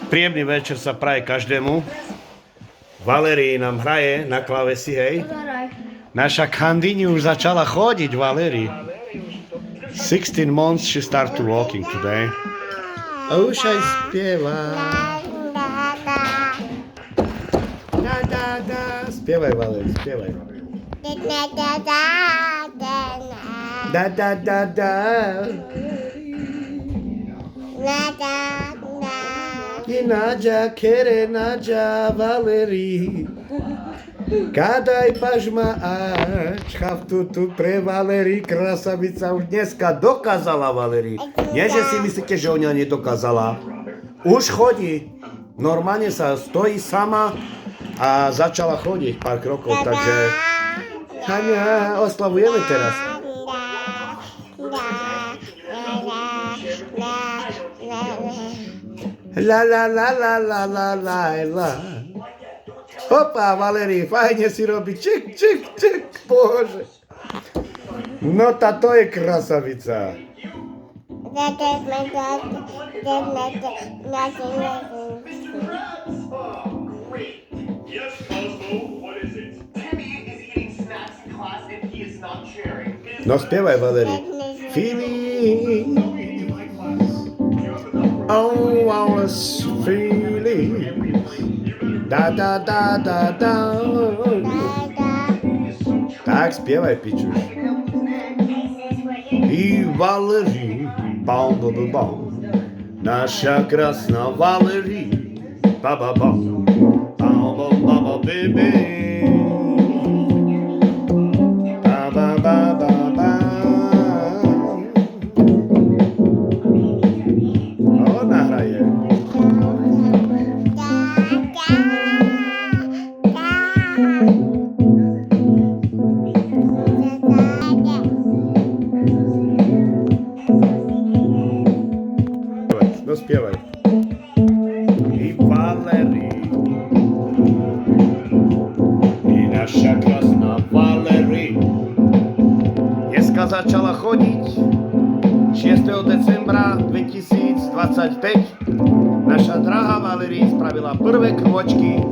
Príjemný večer sa praje každému. Valérii nám hraje na klávesi, hej. Naša Kandini už začala chodiť, Valérii. 16 months she started walking today. A už aj spieva. Spievaj, Valérii, spievaj. Je Nadia, kere Nadia, Valérii. Kadaj pažma a čchaftu tu pre Valérii, krasavica už dneska dokázala, Valérii. Nie, že si myslíte, že ona nedokázala. Už chodí. Normálne sa stojí sama a začala chodiť pár krokov, takže Hania, oslavujeme teraz. La la la la la la la la. Opa, Valérii, fajne si robí. Čik, čik, čik, bože. No táto je krasavica. No spievaj, Valérii. Feeling. Oh, I was feeling. Da da da da da. Tak spievaj, pičuš. I Valérii, bam bam bam. Naša krásna Valérii, ba ba ba. Bam bam bam bam baby. Ba ba ba ba ba. Ona hraje. No spievaj. I Valérii. I naša krásna Valérii. Dneska začala chodiť 6. decembra 2025. Naša drahá Valérii spravila prvé krôčky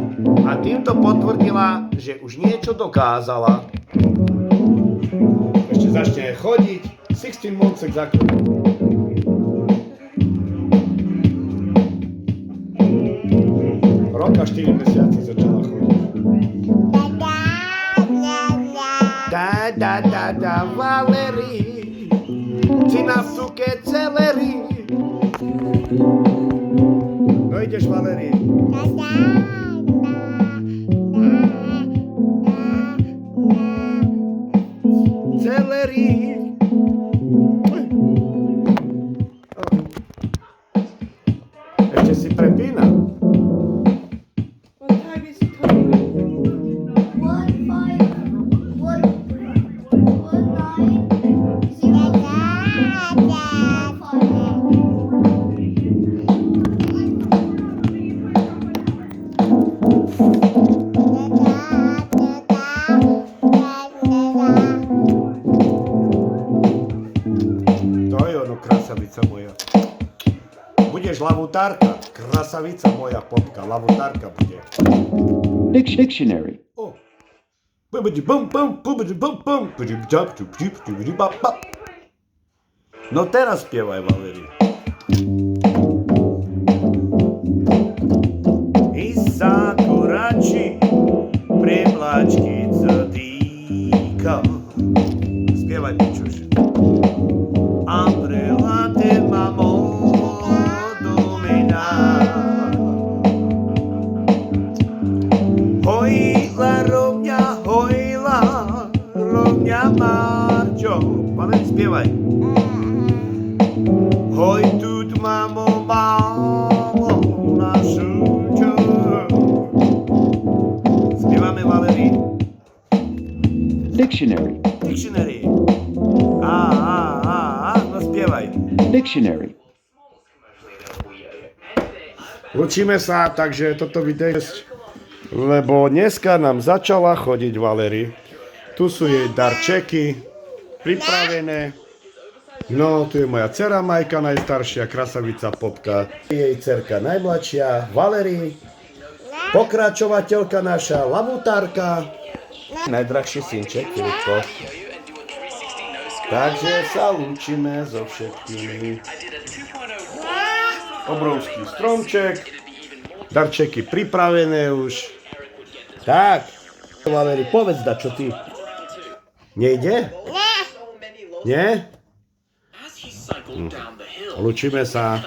a týmto potvrdila, že už niečo dokázala. Ešte začne chodiť 16 months exactly. Rok a 4 mesiace začala chodiť. Da, Valérii, si na suke celery. No ideš, Valérii. Celery. Ešte si prepína. Krasavica moja. Budeš lavutárka, krasavica moja popka, lavutárka bude. Dictionary. Oh. No teraz spievaj, Valérii. I sakurači, prevláčky sa týka. Spievaj, pičuš. Umbrella te mamo domina. Hojla rovňa Marčo. Pane, spievaj. Hoj tut mamo našu čo. Spievame, Valérii. Dictionary. No spievaj. Dictionary. Učíme sa, takže toto video, lebo dneska nám začala chodiť Valérii. Tu sú jej darčeky pripravené. No, tu je moja dcera Majka, najstaršia, krasavica Popka. Jej dcerka najmladšia, Valery. Pokračovateľka naša, Lavutárka. Najdrahší synček, Filipko. Takže sa lúčime so všetkými. Obrovský stromček. Darčeky pripravené už. Tak. Valery, povedz da, čo ty? Nejde? Nie? Lúčime sa.